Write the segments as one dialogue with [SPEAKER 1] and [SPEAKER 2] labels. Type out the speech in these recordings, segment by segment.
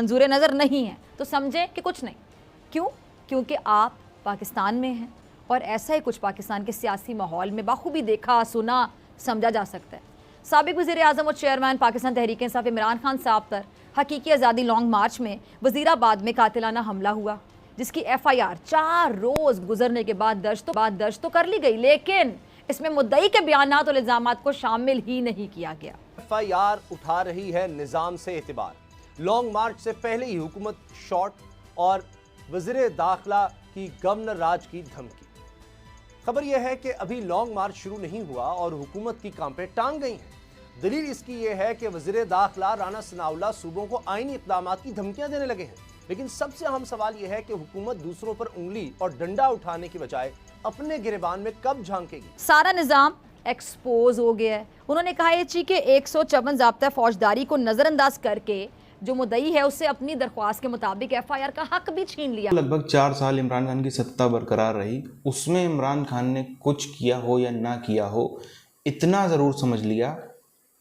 [SPEAKER 1] मंजूर नज़र नहीं है तो समझें कि कुछ नहीं। क्यों? क्योंकि आप पाकिस्तान में हैं और ऐसा ही कुछ पाकिस्तान के सियासी माहौल में बाखूबी देखा, सुना, समझा जा सकता है। साबिक वज़ीर आज़म और चेयरमैन पाकिस्तान तहरीक इंसाफ इमरान खान साहब पर हकीकी आज़ादी लॉन्ग मार्च में वज़ीराबाद में कातिलाना हमला हुआ, जिसकी FIR 4 रोज़ गुजरने के बाद दर्ज तो कर ली गई, लेकिन इसमें मुद्दई के बयानात और इल्ज़ामात को शामिल ही नहीं किया गया।
[SPEAKER 2] FIR उठा रही है निज़ाम से एतबार। लॉन्ग मार्च से पहले ही हुकूमत शॉट और वज़ीर दाखिला की गवर्नर राज की धमकी। खबर यह है कि अभी लॉन्ग मार्च शुरू नहीं हुआ और हुकूमत की कांपें टांग गई हैं। दलील इसकी यह है कि वज़ीर दाखिला राना सनाउल्लाह सूबों को आईनी इक़दामात की धमकियां देने लगे हैं। लेकिन सबसे अहम सवाल यह है कि हुकूमत दूसरों पर उंगली और डंडा उठाने की बजाय अपने गिरेबान में कब झांकेगी।
[SPEAKER 1] सारा निज़ाम एक्सपोज हो गया है। उन्होंने कहा है कि 154 ज़ाब्ता फौजदारी को नज़रअंदाज करके जो मुद्दई है उससे अपनी दरख्वास्त के मुताबिक FIR का हक भी छीन लिया।
[SPEAKER 3] लगभग 4 साल इमरान खान की सत्ता बरकरार रही, उसमें इमरान खान ने कुछ किया हो या ना किया हो, इतना ज़रूर समझ लिया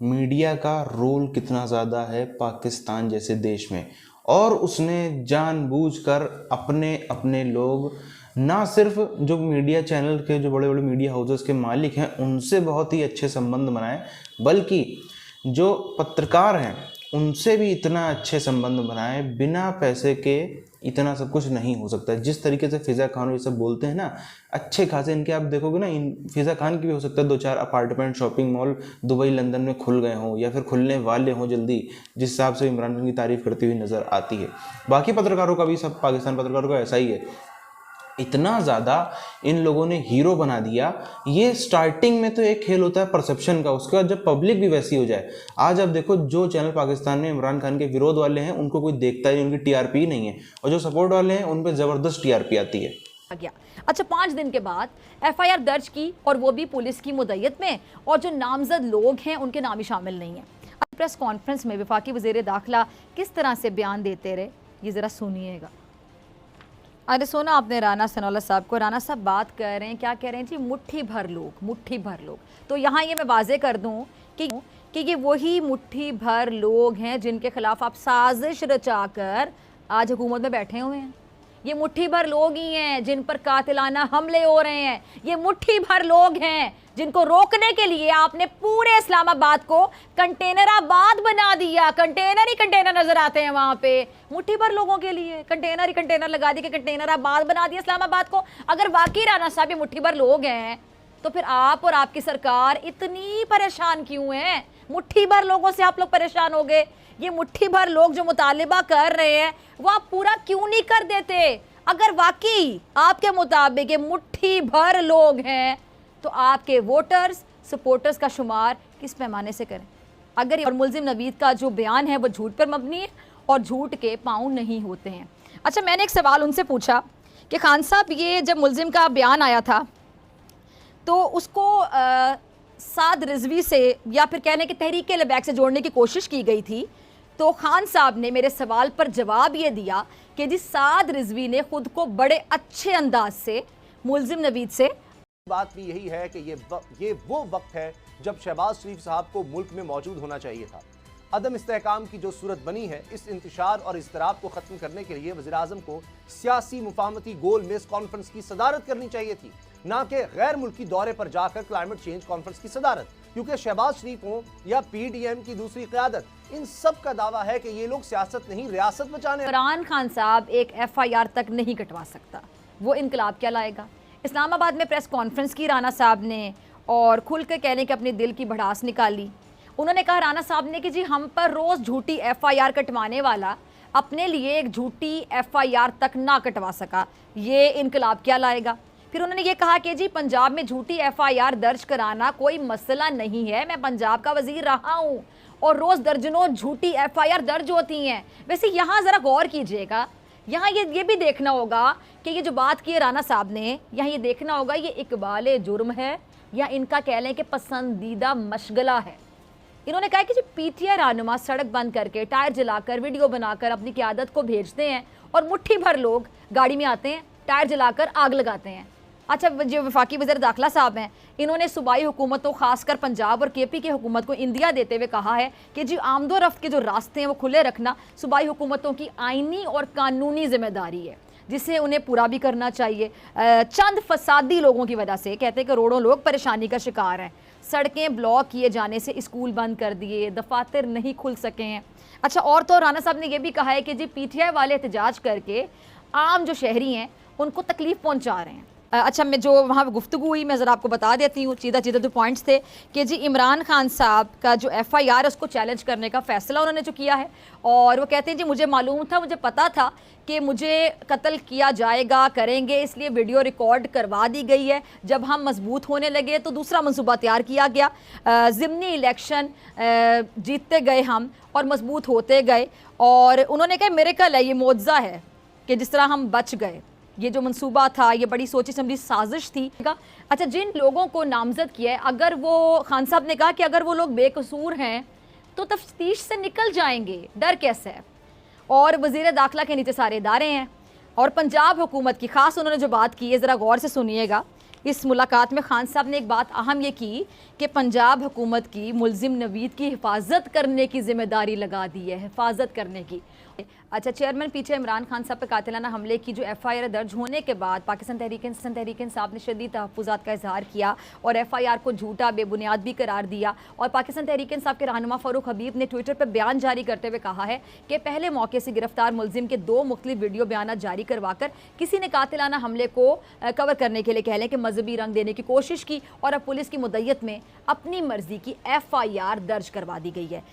[SPEAKER 3] मीडिया का रोल कितना ज़्यादा है पाकिस्तान जैसे देश में। और उसने जानबूझकर अपने अपने लोग, ना सिर्फ जो मीडिया चैनल के जो बड़े बड़े मीडिया हाउसेस के मालिक हैं उनसे बहुत ही अच्छे संबंध बनाए, बल्कि जो पत्रकार हैं उनसे भी इतना अच्छे संबंध बनाए। बिना पैसे के इतना सब कुछ नहीं हो सकता है। जिस तरीके से फ़िज़ा खान ये सब बोलते हैं ना, अच्छे खासे इनके आप देखोगे ना, इन फ़िज़ा खान की भी हो सकता है 2-4 apartment shopping mall Dubai London में खुल गए हों या फिर खुलने वाले हों जल्दी, जिस हिसाब से इमरान खान की तारीफ़ करती हुई नज़र आती है। बाकी पत्रकारों का भी, सब पाकिस्तान पत्रकारों का ऐसा ही है। इतना ज़्यादा इन लोगों ने हीरो बना दिया। ये स्टार्टिंग में तो एक खेल होता है परसेप्शन का, उसके बाद जब पब्लिक भी वैसी हो जाए। आज आप देखो जो चैनल पाकिस्तान में इमरान खान के विरोध वाले हैं उनको कोई देखता है, उनकी TRP नहीं है, और जो सपोर्ट वाले हैं उन पर ज़बरदस्त TRP आती है।
[SPEAKER 1] अच्छा, 5 दिन के बाद FIR दर्ज की और वो भी पुलिस की मुद्दत में, और जो नामजद लोग हैं उनके नाम ही शामिल नहीं है। प्रेस कॉन्फ्रेंस में वफाकी वज़ीर दाखिला किस तरह से बयान देते रहे, ये ज़रा सुनिएगा। अरे सुना आपने राना सनाउल्लाह साहब को, राना साहब बात कर रहे हैं, क्या कह रहे हैं जी, मुट्ठी भर लोग। तो यहाँ ये मैं वाजे कर दूँ कि ये वही मुट्ठी भर लोग हैं जिनके खिलाफ आप साजिश रचाकर आज हुकूमत में बैठे हुए हैं। ये मुट्ठी भर लोग ही हैं जिन पर कातिलाना हमले हो रहे हैं। ये मुट्ठी भर लोग हैं जिनको रोकने के लिए आपने पूरे इस्लामाबाद को कंटेनराबाद बना दिया। कंटेनर ही कंटेनर नजर आते हैं वहां पे, मुट्ठी भर लोगों के लिए कंटेनर ही कंटेनर लगा दिए कि कंटेनराबाद बना दिया इस्लामाबाद को। अगर वाकई राना साहब ये मुट्ठी भर लोग हैं तो फिर आप और आपकी सरकार इतनी परेशान क्यों है? मुट्ठी भर लोगों से आप लोग परेशान हो गए। ये मुट्ठी भर लोग जो मुतालिबा कर रहे हैं वो आप पूरा क्यों नहीं कर देते? अगर वाकई आपके मुताबिक ये मुट्ठी भर लोग हैं तो आपके वोटर्स, सपोर्टर्स का शुमार किस पैमाने से करें? अगर और मुल्जिम नवीद का जो बयान है वो झूठ पर मबनी है और झूठ के पाँव नहीं होते हैं। अच्छा, मैंने एक सवाल उनसे पूछा कि खान साहब ये जब मुल्जिम का बयान आया था तो उसको साद रिजवी से या फिर कहने के तहरीक लबैक से जोड़ने की कोशिश की गई थी, तो खान साहब ने मेरे सवाल पर जवाब ये दिया कि जी साद रिजवी ने खुद को बड़े अच्छे अंदाज से मुल्जिम नवीद से।
[SPEAKER 2] बात भी यही है कि ये वो वक्त है जब शहबाज शरीफ साहब को मुल्क में मौजूद होना चाहिए था। अदम इस्तेहकाम की जो सूरत बनी है, इस इंतशार और इज़्तिराब को ख़त्म करने के लिए वज़ीर आज़म को सियासी मुफाहमती गोल मेज़ कॉन्फ्रेंस की सदारत करनी चाहिए थी, ना कि गैर मुल्की दौरे पर जाकर क्लाइमेट चेंज कॉन्फ्रेंस की सदारत। क्योंकि शहबाज शरीफ हो या PDM की दूसरी क़यादत, इन सब का दावा है कि ये लोग सियासत नहीं रियासत बचाने।
[SPEAKER 1] इमरान खान साहब एक FIR तक नहीं कटवा सकता, वो इनकलाब क्या लाएगा? इस्लामाबाद में प्रेस कॉन्फ्रेंस की राना साहब ने और खुल कर कहने के अपने दिल की भड़ास निकाली। उन्होंने कहा राना साहब ने कि जी हम पर रोज़ झूठी FIR कटवाने वाला अपने लिए एक झूठी FIR तक ना कटवा सका, ये इनकलाब क्या लाएगा? फिर उन्होंने ये कहा कि जी पंजाब में झूठी FIR दर्ज कराना कोई मसला नहीं है, मैं पंजाब का वज़ीर रहा हूँ और रोज़ दर्जनों झूठी FIR दर्ज होती हैं। वैसे यहाँ ज़रा गौर कीजिएगा, यहाँ ये भी देखना होगा कि ये जो बात की है राना साहब ने, यहाँ ये देखना होगा ये इकबाल जुर्म है या इनका कह लें कि पसंदीदा मशगला है। इन्होंने कहा कि जो PTI रहनुमा सड़क बंद करके, टायर जलाकर, वीडियो बनाकर अपनी क़यादत को भेजते हैं और मुट्ठी भर लोग गाड़ी में आते हैं, टायर जलाकर आग लगाते हैं। अच्छा, जो वफाकी वज़ीर दाखिला साहब हैं, इन्होंने सूबाई हुकूमतों खासकर पंजाब और केपी की हुकूमत को इंदिया देते हुए कहा है कि जी आमदोरफ्त के जो रास्ते हैं वो खुले रखना सूबाई हुकूमतों की आइनी और कानूनी जिम्मेदारी है, जिसे उन्हें पूरा भी करना चाहिए। चंद फसादी लोगों की वजह से कहते हैं करोड़ों लोग परेशानी का शिकार हैं। सड़कें ब्लॉक किए जाने से स्कूल बंद कर दिए, दफातर नहीं खुल सके हैं। अच्छा, और तो राना साहब ने यह भी कहा है कि जी पीटीआई वाले एहतजाज करके आम जो शहरी हैं उनको तकलीफ पहुंचा रहे हैं। अच्छा, मैं जो वहाँ गुफ्तगू हुई मैं ज़रा आपको बता देती हूँ, सीधा सीधा जो पॉइंट्स थे कि जी इमरान खान साहब का जो FIR उसको चैलेंज करने का फ़ैसला उन्होंने जो किया है, और वो कहते हैं जी मुझे मालूम था, मुझे पता था कि मुझे कत्ल किया जाएगा, करेंगे, इसलिए वीडियो रिकॉर्ड करवा दी गई है। जब हम मजबूत होने लगे तो दूसरा मंसूबा तैयार किया गया। ज़िमनी इलेक्शन जीतते गए हम और मजबूत होते गए, और उन्होंने कहा मिरेकल है, ये मौजज़ा है कि जिस तरह हम बच गए। ये जो मंसूबा था ये बड़ी सोची समझी साजिश थी। अच्छा, जिन लोगों को नामजद किया है, अगर वो खान साहब ने कहा कि अगर वो लोग बेकसूर हैं तो तफ्तीश से निकल जाएंगे, डर कैसे है। और वज़ीर दाखिला के नीचे सारे इदारे हैं। और पंजाब हुकूमत की ख़ास उन्होंने जो बात की है, ज़रा गौर से सुनिएगा। इस मुलाकात में खान साहब ने एक बात अहम ये की कि पंजाब हुकूमत की मुलजिम नवीद की हिफाजत करने की जिम्मेदारी लगा दी है, हिफाजत करने की। अच्छा, चेयरमैन पीछे इमरान खान साहब पर कातिलाना हमले की जो FIR दर्ज होने के बाद पाकिस्तान तहरीक इंसाफ ने शदीद तहफ़्फ़ुज़ात का इजहार किया और FIR को झूठा बेबुनियाद भी करार दिया। और पाकिस्तान तहरीक इंसाफ के रहनुमा फ़ारूक हबीब ने ट्विटर पर बयान जारी करते हुए कहा है कि पहले मौके से गिरफ्तार मुलजिम के 2 मुख्तलिफ वीडियो बयान जारी करवाकर किसी ने कातिलाना हमले को कवर करने के लिए कह लें कि मजहबी रंग देने की कोशिश की, और अब पुलिस की मुद्दत में अपनी मर्जी की FIR दर्ज करवा दी गई है।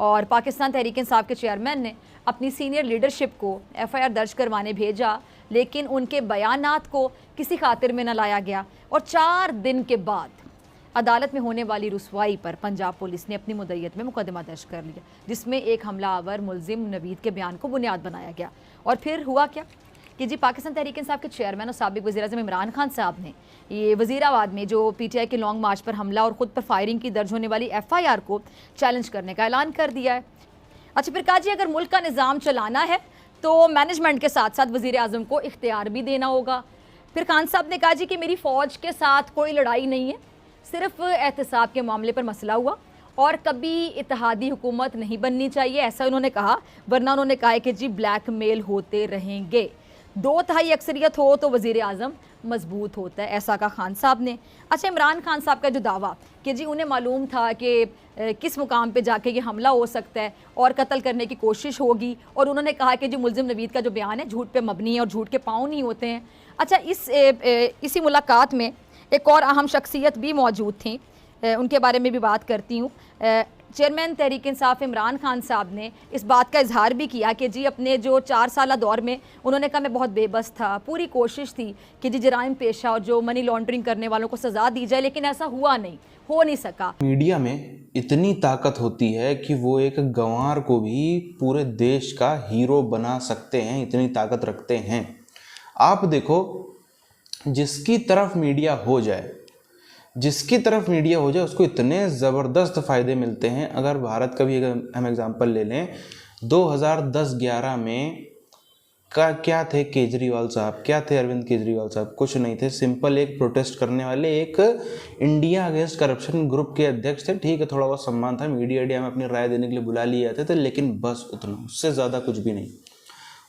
[SPEAKER 1] और पाकिस्तान तहरीक इंसाफ के चेयरमैन ने अपनी सीनियर लीडरशिप को FIR दर्ज करवाने भेजा, लेकिन उनके बयानात को किसी खातिर में न लाया गया। और 4 दिन के बाद अदालत में होने वाली रुसवाई पर पंजाब पुलिस ने अपनी मुद्दत में मुकदमा दर्ज कर लिया, जिसमें एक हमलावर मुलजिम नवीद के बयान को बुनियाद बनाया गया। और फिर हुआ क्या कि जी पाकिस्तान तहरीक इंसाफ के चेयरमैन और साबिक वज़ीर-ए-आज़म इमरान खान साहब ने ये वज़ीराबाद में जो PTI के लॉन्ग मार्च पर हमला और ख़ुद पर फायरिंग की दर्ज होने वाली FIR को चैलेंज करने का ऐलान कर दिया है। अच्छा, फिर कहा जी अगर मुल्क का निज़ाम चलाना है तो मैनेजमेंट के साथ साथ वज़ीर-ए-आज़म को इख्तियार भी देना होगा। फिर खान साहब ने कहा जी कि मेरी फ़ौज के साथ कोई लड़ाई नहीं है, सिर्फ एहतसाब के मामले पर मसला हुआ और कभी इत्तेहादी हुकूमत नहीं बननी चाहिए, ऐसा उन्होंने कहा। वरना उन्होंने कहा है कि जी ब्लैकमेल होते रहेंगे, 2/3 अक्सरियत हो तो वज़ीर-ए-आज़म मजबूत होता है, ऐसा कहा खान साहब ने। अच्छा, इमरान खान साहब का जो दावा कि जी उन्हें मालूम था कि किस मुकाम पे जाके ये हमला हो सकता है और कत्ल करने की कोशिश होगी, और उन्होंने कहा कि जी मुलजिम नवीद का जो बयान है झूठ पे मबनी है और झूठ के पाँव नहीं होते हैं। अच्छा, इसी मुलाकात में एक और अहम शख्सियत भी मौजूद थी, उनके बारे में भी बात करती हूँ। चेयरमैन तहरीक इंसाफ इमरान खान साहब ने इस बात का इजहार भी किया कि जी अपने जो 4 साला दौर में उन्होंने कहा मैं बहुत बेबस था, पूरी कोशिश थी कि जी जराइम पेशा और जो मनी लॉन्ड्रिंग करने वालों को सज़ा दी जाए, लेकिन ऐसा हुआ नहीं, हो नहीं सका।
[SPEAKER 3] मीडिया में इतनी ताकत होती है कि वो एक गंवार को भी पूरे देश का हीरो बना सकते हैं, इतनी ताकत रखते हैं। आप देखो, जिसकी तरफ मीडिया हो जाए उसको इतने ज़बरदस्त फ़ायदे मिलते हैं। अगर भारत का भी अगर हम एग्जांपल ले लें, 2010-11 में क्या थे केजरीवाल साहब, क्या थे अरविंद केजरीवाल साहब? कुछ नहीं थे, सिंपल एक प्रोटेस्ट करने वाले, एक इंडिया अगेंस्ट करप्शन ग्रुप के अध्यक्ष थे। ठीक है, थोड़ा बहुत सम्मान था, मीडिया में अपनी राय देने के लिए बुला लिए जाते थे, लेकिन बस उतना, उससे ज़्यादा कुछ भी नहीं।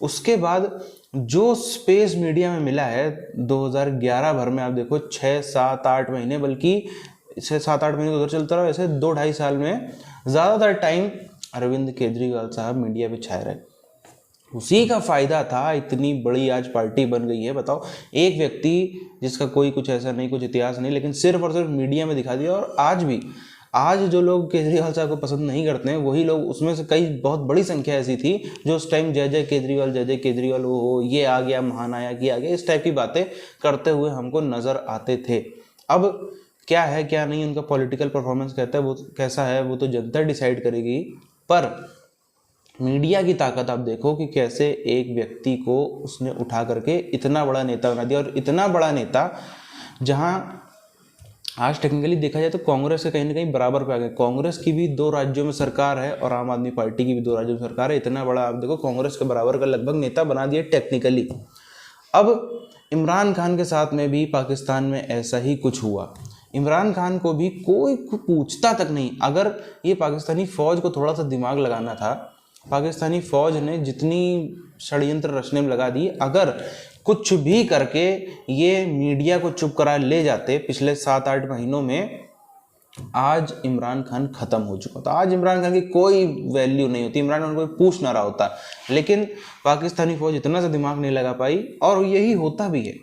[SPEAKER 3] उसके बाद जो स्पेस मीडिया में मिला है 2011 भर में, आप देखो 6-7-8 महीने, बल्कि 6-7-8 महीने उधर चलता रहा, वैसे 2-2.5 साल में ज़्यादातर टाइम अरविंद केजरीवाल साहब मीडिया पे छाए रहे। उसी का फ़ायदा था, इतनी बड़ी आज पार्टी बन गई है। बताओ, एक व्यक्ति जिसका कोई कुछ ऐसा नहीं, कुछ इतिहास नहीं, लेकिन सिर्फ और सिर्फ मीडिया में दिखा दिया। और आज जो लोग केजरीवाल साहब को पसंद नहीं करते हैं, वही लोग, उसमें से कई बहुत बड़ी संख्या ऐसी थी जो उस टाइम जय जय केजरीवाल वो ये आ गया, महानायक ये आ गया, इस टाइप की बातें करते हुए हमको नज़र आते थे। अब क्या है क्या नहीं, उनका पॉलिटिकल परफॉर्मेंस कहता है वो कैसा है, वो तो जनता डिसाइड करेगी। पर मीडिया की ताकत आप देखो कि कैसे एक व्यक्ति को उसने उठा करके इतना बड़ा नेता बना दिया। और इतना बड़ा नेता जहाँ आज टेक्निकली देखा जाए तो कांग्रेस के कहीं ना कहीं बराबर पे आ गए। कांग्रेस की भी 2 राज्यों में सरकार है और आम आदमी पार्टी की भी 2 राज्यों में सरकार है। इतना बड़ा आप देखो, कांग्रेस के बराबर का लगभग नेता बना दिया टेक्निकली। अब इमरान खान के साथ में भी पाकिस्तान में ऐसा ही कुछ हुआ। इमरान खान को भी कोई पूछता तक नहीं। अगर ये पाकिस्तानी फ़ौज को थोड़ा सा दिमाग लगाना था, पाकिस्तानी फ़ौज ने जितनी षड्यंत्र रचने में लगा दी, अगर कुछ भी करके ये मीडिया को चुप करा ले जाते पिछले 7-8 महीनों में, आज इमरान खान ख़त्म हो चुका था। आज इमरान खान की कोई वैल्यू नहीं होती, इमरान खान कोई पूछ ना रहा होता। लेकिन पाकिस्तानी फ़ौज इतना सा दिमाग नहीं लगा पाई, और यही होता भी है।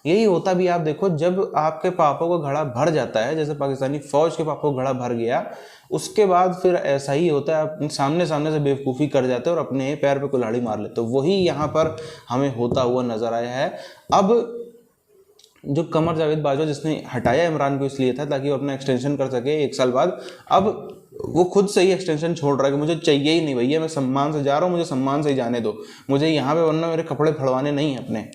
[SPEAKER 3] यही होता भी, आप देखो, जब आपके पापों का घड़ा भर जाता है, जैसे पाकिस्तानी फ़ौज के पापों का घड़ा भर गया, उसके बाद फिर ऐसा ही होता है, आप सामने से बेवकूफ़ी कर जाते हो और अपने पैर पे कुल्हाड़ी मार लेते हो। वही यहाँ पर हमें होता हुआ नज़र आया है। अब जो कमर जावेद बाजवा, जिसने हटाया इमरान को इसलिए था ताकि वो अपना एक्सटेंशन कर सके 1 साल बाद, अब वो खुद से ही एक्सटेंशन छोड़ रहा है कि मुझे चाहिए ही नहीं भैया, मैं सम्मान से जा रहा हूँ, मुझे सम्मान से ही जाने दो, मुझे यहाँ पे वरना मेरे कपड़े फड़वाने नहीं हैं अपने।